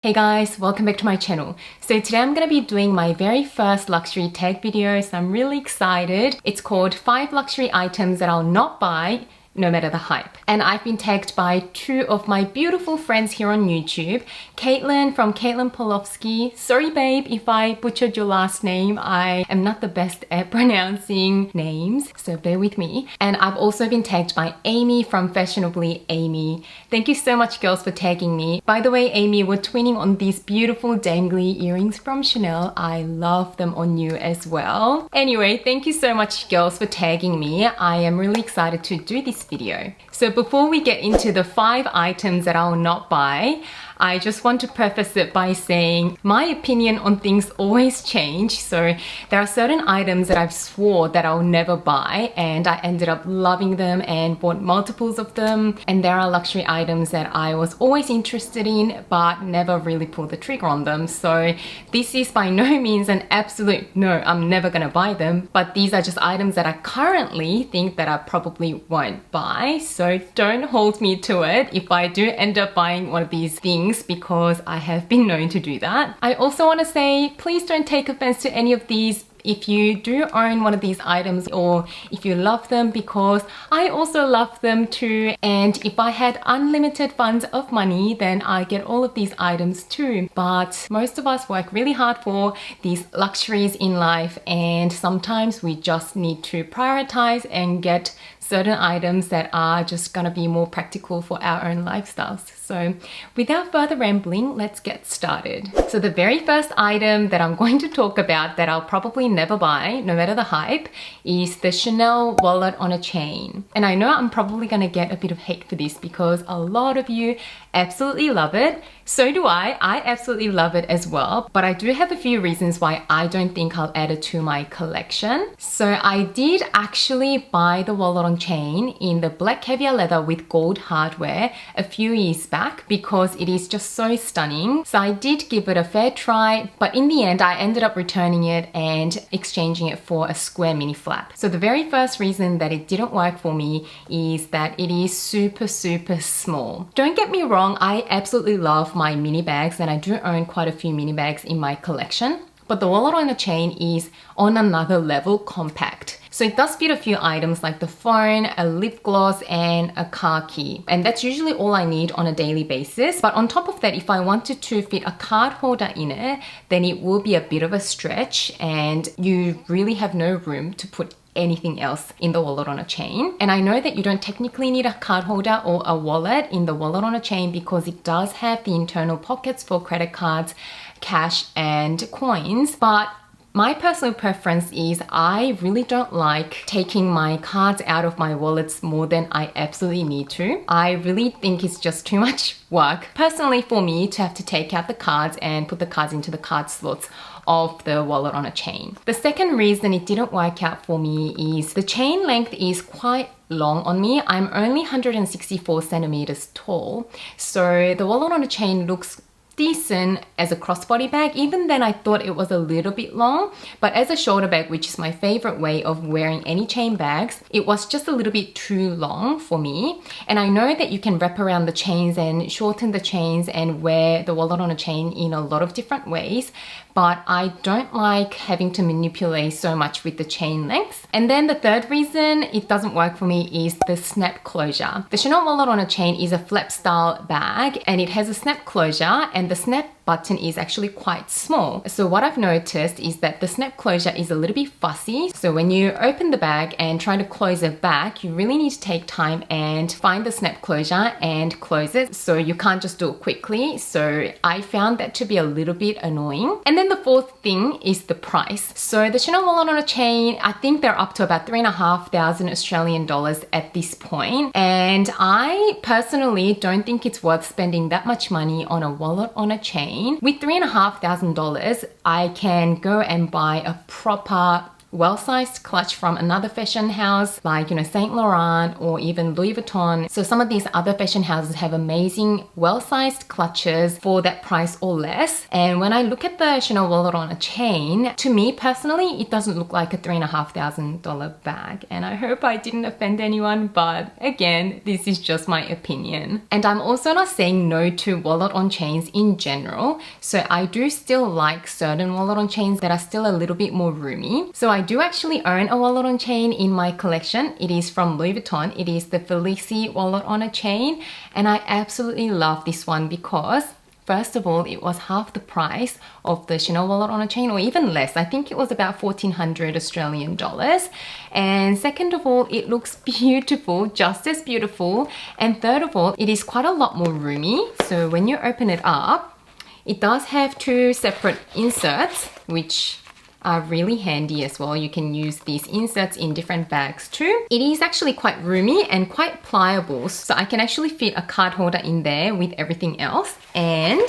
Hey guys, welcome back to my channel. So today I'm going to be doing my very first luxury tag video, so I'm really excited. It's called 5 luxury items that I'll not buy no matter the hype. And I've been tagged by 2 of my beautiful friends here on YouTube. Caitlin from Caitlin Polowski. Sorry babe if I butchered your last name. I am not the best at pronouncing names, so bear with me. And I've also been tagged by Amy from Fashionably Amy. Thank you so much girls for tagging me. By the way, Amy, we're twinning on these beautiful dangly earrings from Chanel. I love them on you as well. Anyway, thank you so much girls for tagging me. I am really excited to do this video. So before we get into the 5 items that I'll not buy, I just want to preface it by saying my opinion on things always change. So there are certain items that I've swore that I'll never buy and I ended up loving them and bought multiples of them. And there are luxury items that I was always interested in but never really pulled the trigger on them. So this is by no means an absolute no, I'm never gonna buy them. But these are just items that I currently think that I probably won't buy. So don't hold me to it if I do end up buying one of these things, because I have been known to do that. I also want to say, please don't take offense to any of these if you do own one of these items or if you love them, because I also love them too. And if I had unlimited funds of money, then I get all of these items too. But most of us work really hard for these luxuries in life, and sometimes we just need to prioritize and get certain items that are just gonna be more practical for our own lifestyles. So without further rambling, let's get started. So the very first item that I'm going to talk about that I'll probably never buy, no matter the hype, is the Chanel wallet on a chain. And I know I'm probably gonna get a bit of hate for this because a lot of you absolutely love it. So do I absolutely love it as well. But I do have a few reasons why I don't think I'll add it to my collection. So I did actually buy the wallet on chain in the black caviar leather with gold hardware a few years back because it is just so stunning. So I did give it a fair try, but in the end I ended up returning it and exchanging it for a square mini flap. So the very first reason that it didn't work for me is that it is super small. Don't get me wrong, I absolutely love my mini bags and I do own quite a few mini bags in my collection, but the wallet on a chain is on another level compact. So it does fit a few items like the phone, a lip gloss, and a car key. And that's usually all I need on a daily basis. But on top of that, if I wanted to fit a card holder in it, then it will be a bit of a stretch and you really have no room to put anything else in the wallet on a chain. And I know that you don't technically need a card holder or a wallet in the wallet on a chain because it does have the internal pockets for credit cards, cash, and coins. But my personal preference is I really don't like taking my cards out of my wallets more than I absolutely need to. I really think it's just too much work, personally, for me to have to take out the cards and put the cards into the card slots of the wallet on a chain. The second reason it didn't work out for me is the chain length is quite long on me. I'm only 164 centimeters tall, so the wallet on a chain looks decent as a crossbody bag. Even then I thought it was a little bit long, but as a shoulder bag, which is my favorite way of wearing any chain bags, it was just a little bit too long for me. And I know that you can wrap around the chains and shorten the chains and wear the wallet on a chain in a lot of different ways, but I don't like having to manipulate so much with the chain length. And then the third reason it doesn't work for me is the snap closure. The Chanel wallet on a chain is a flap style bag and it has a snap closure, and the snap button is actually quite small. So what I've noticed is that the snap closure is a little bit fussy. So when you open the bag and try to close it back, you really need to take time and find the snap closure and close it. So you can't just do it quickly. So I found that to be a little bit annoying. And then the fourth thing is the price. So the Chanel wallet on a chain, I think they're up to about 3,500 Australian dollars at this point. And I personally don't think it's worth spending that much money on a wallet on a chain. With $3,500, I can go and buy a proper well-sized clutch from another fashion house like, Saint Laurent or even Louis Vuitton. So some of these other fashion houses have amazing well-sized clutches for that price or less. And when I look at the Chanel wallet on a chain, to me personally, it doesn't look like a $3,500 bag. And I hope I didn't offend anyone, but again, this is just my opinion. And I'm also not saying no to wallet on chains in general. So I do still like certain wallet on chains that are still a little bit more roomy. So I do actually own a wallet on chain in my collection. It is from Louis Vuitton. It is the Felicie wallet on a chain. And I absolutely love this one because first of all, it was half the price of the Chanel wallet on a chain, or even less. I think it was about 1,400 Australian dollars. And second of all, it looks beautiful, just as beautiful. And third of all, it is quite a lot more roomy. So when you open it up, it does have two separate inserts, which are really handy as well. You can use these inserts in different bags too. It is actually quite roomy and quite pliable, so I can actually fit a card holder in there with everything else. And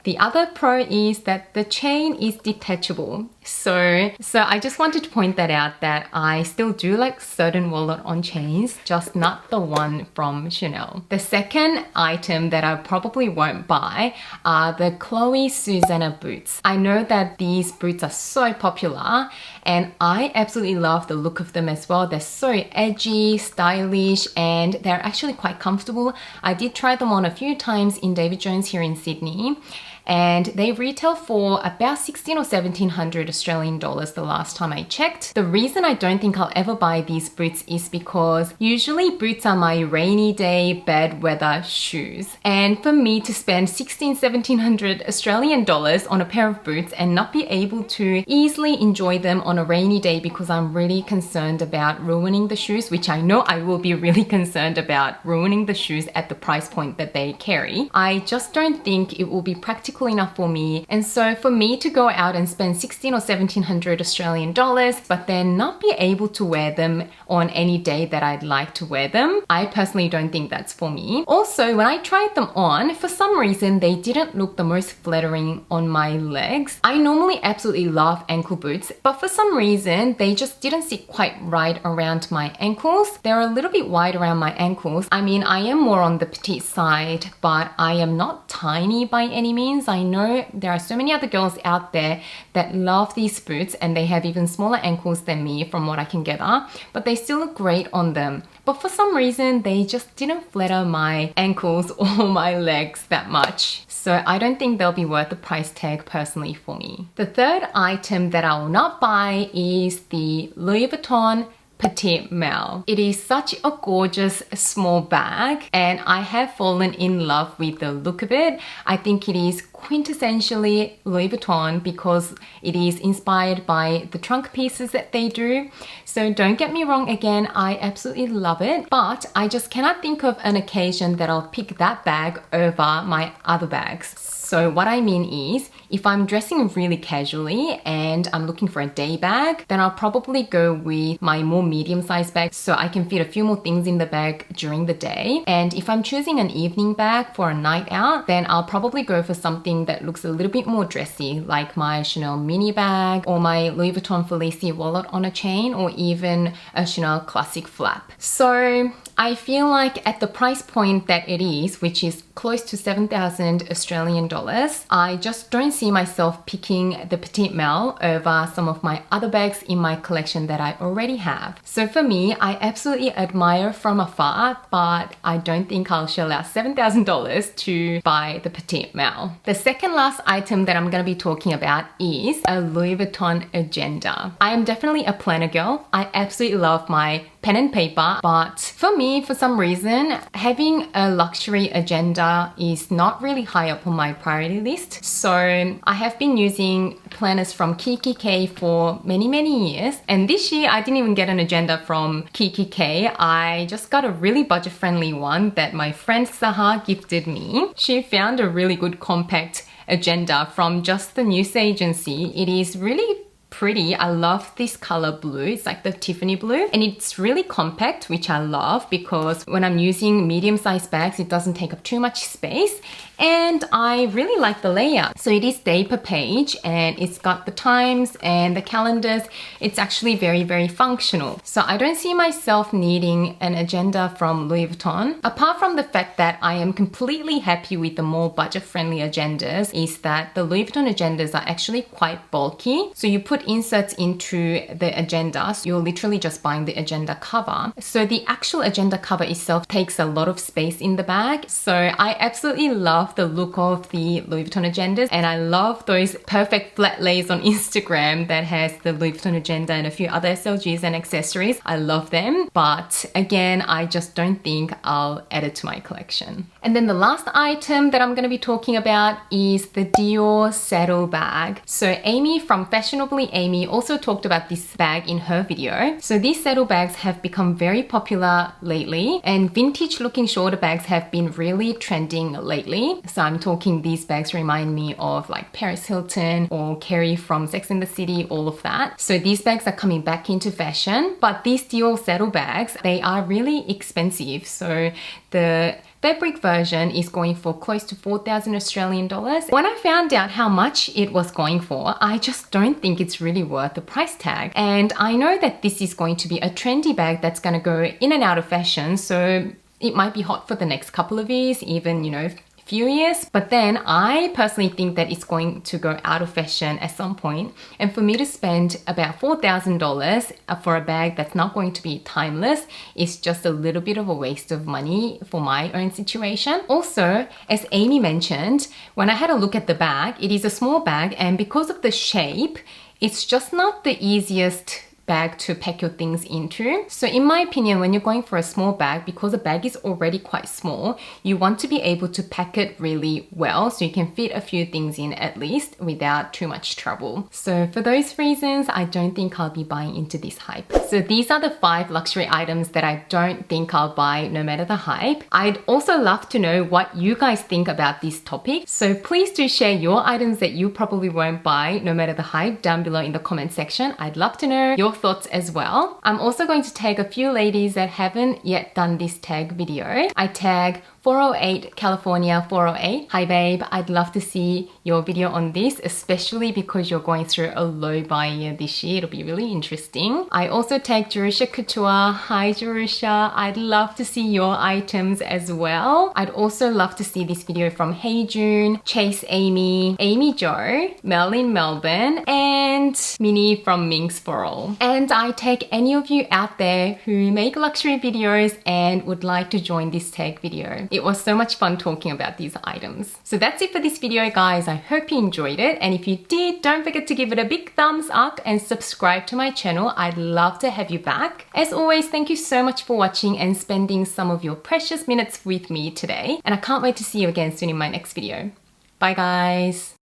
the other pro is that the chain is detachable. So I just wanted to point that out, that I still do like certain wallet on chains, just not the one from Chanel. The second item that I probably won't buy are the Chloe Susannah boots. I know that these boots are so popular and I absolutely love the look of them as well. They're so edgy, stylish, and they're actually quite comfortable. I did try them on a few times in David Jones here in Sydney, and they retail for about 1,600 or 1,700 Australian dollars the last time I checked. The reason I don't think I'll ever buy these boots is because usually boots are my rainy day bad weather shoes. And for me to spend 1,700 Australian dollars on a pair of boots and not be able to easily enjoy them on a rainy day because I'm really concerned about ruining the shoes, which I know I will be really concerned about ruining the shoes at the price point that they carry, I just don't think it will be practical enough for me. And so for me to go out and spend 1,600 or 1,700 Australian dollars but then not be able to wear them on any day that I'd like to wear them, I personally don't think that's for me. Also, when I tried them on, for some reason they didn't look the most flattering on my legs. I normally absolutely love ankle boots, but for some reason they just didn't sit quite right around my ankles. They're a little bit wide around my ankles. I mean, I am more on the petite side, but I am not tiny by any means. I know there are so many other girls out there that love these boots and they have even smaller ankles than me from what I can gather, but they still look great on them. But for some reason, they just didn't flatter my ankles or my legs that much. So I don't think they'll be worth the price tag personally for me. The third item that I will not buy is the Louis Vuitton Petite Malle. It is such a gorgeous small bag and I have fallen in love with the look of it. I think it is quintessentially Louis Vuitton because it is inspired by the trunk pieces that they do. So don't get me wrong, again, I absolutely love it, but I just cannot think of an occasion that I'll pick that bag over my other bags. So what I mean is, if I'm dressing really casually and I'm looking for a day bag, then I'll probably go with my more medium-sized bag so I can fit a few more things in the bag during the day. And if I'm choosing an evening bag for a night out, then I'll probably go for something that looks a little bit more dressy, like my Chanel mini bag or my Louis Vuitton Felicie wallet on a chain, or even a Chanel classic flap. So I feel like at the price point that it is, which is close to 7,000 Australian dollars, I just don't see myself picking the Petite Malle over some of my other bags in my collection that I already have. So for me, I absolutely admire from afar, but I don't think I'll shell out $7,000 to buy the Petite Malle. The second last item that I'm going to be talking about is a Louis Vuitton agenda. I am definitely a planner girl. I absolutely love my pen and paper, but for me, for some reason, having a luxury agenda is not really high up on my priority list. So I have been using planners from Kiki K for many years, and this year I didn't even get an agenda from Kiki K. I just got a really budget-friendly one that my friend Saha gifted me. She found a really good compact agenda from just the news agency. It is really pretty. I love this color blue. It's like the Tiffany blue, and it's really compact, which I love because when I'm using medium-sized bags, it doesn't take up too much space. and I really like the layout. So it is day per page and it's got the times and the calendars. It's actually very, very functional. So I don't see myself needing an agenda from Louis Vuitton. Apart from the fact that I am completely happy with the more budget-friendly agendas, is that the Louis Vuitton agendas are actually quite bulky. So you put inserts into the agenda, so you're literally just buying the agenda cover. So the actual agenda cover itself takes a lot of space in the bag. So I absolutely love the look of the Louis Vuitton agendas, and I love those perfect flat lays on Instagram that has the Louis Vuitton agenda and a few other SLGs and accessories. I love them, but again, I just don't think I'll add it to my collection. And then the last item that I'm going to be talking about is the Dior saddle bag. So Amy from Fashionably Amy also talked about this bag in her video. So these saddle bags have become very popular lately, and vintage looking shoulder bags have been really trending lately. So I'm talking, these bags remind me of like Paris Hilton or Kerry from Sex and the City, all of that. So these bags are coming back into fashion, but these Dior saddle bags, they are really expensive. So the fabric version is going for close to 4,000 Australian dollars. When I found out how much it was going for, I just don't think it's really worth the price tag. And I know that this is going to be a trendy bag that's going to go in and out of fashion. So it might be hot for the next couple of years, even, you know, few years, but then I personally think that it's going to go out of fashion at some point. And for me to spend about $4,000 for a bag that's not going to be timeless is just a little bit of a waste of money for my own situation. Also, as Amy mentioned, when I had a look at the bag, it is a small bag, and because of the shape, it's just not the easiest bag to pack your things into. So in my opinion, when you're going for a small bag, because the bag is already quite small, you want to be able to pack it really well so you can fit a few things in at least without too much trouble. So for those reasons, I don't think I'll be buying into this hype. So these are the 5 luxury items that I don't think I'll buy no matter the hype. I'd also love to know what you guys think about this topic. So please do share your items that you probably won't buy no matter the hype down below in the comment section. I'd love to know your thoughts as well. I'm also going to tag a few ladies that haven't yet done this tag video. I tag 408 California 408. Hi babe, I'd love to see your video on this, especially because you're going through a low buy year this year. It'll be really interesting. I also tag Jerusha Couture. Hi Jerusha, I'd love to see your items as well. I'd also love to see this video from Hey June, Chase Amy, Amy Jo, Mel in Melbourne, and Minnie from Minx for All. And I tag any of you out there who make luxury videos and would like to join this tag video. It was so much fun talking about these items. So that's it for this video, guys. I hope you enjoyed it. And if you did, don't forget to give it a big thumbs up and subscribe to my channel. I'd love to have you back. As always, thank you so much for watching and spending some of your precious minutes with me today. And I can't wait to see you again soon in my next video. Bye, guys.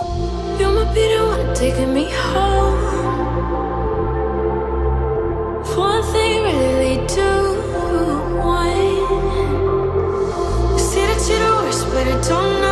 You might be the one taking me home. One thing really lead to one. You say that you're the worst, but I don't know.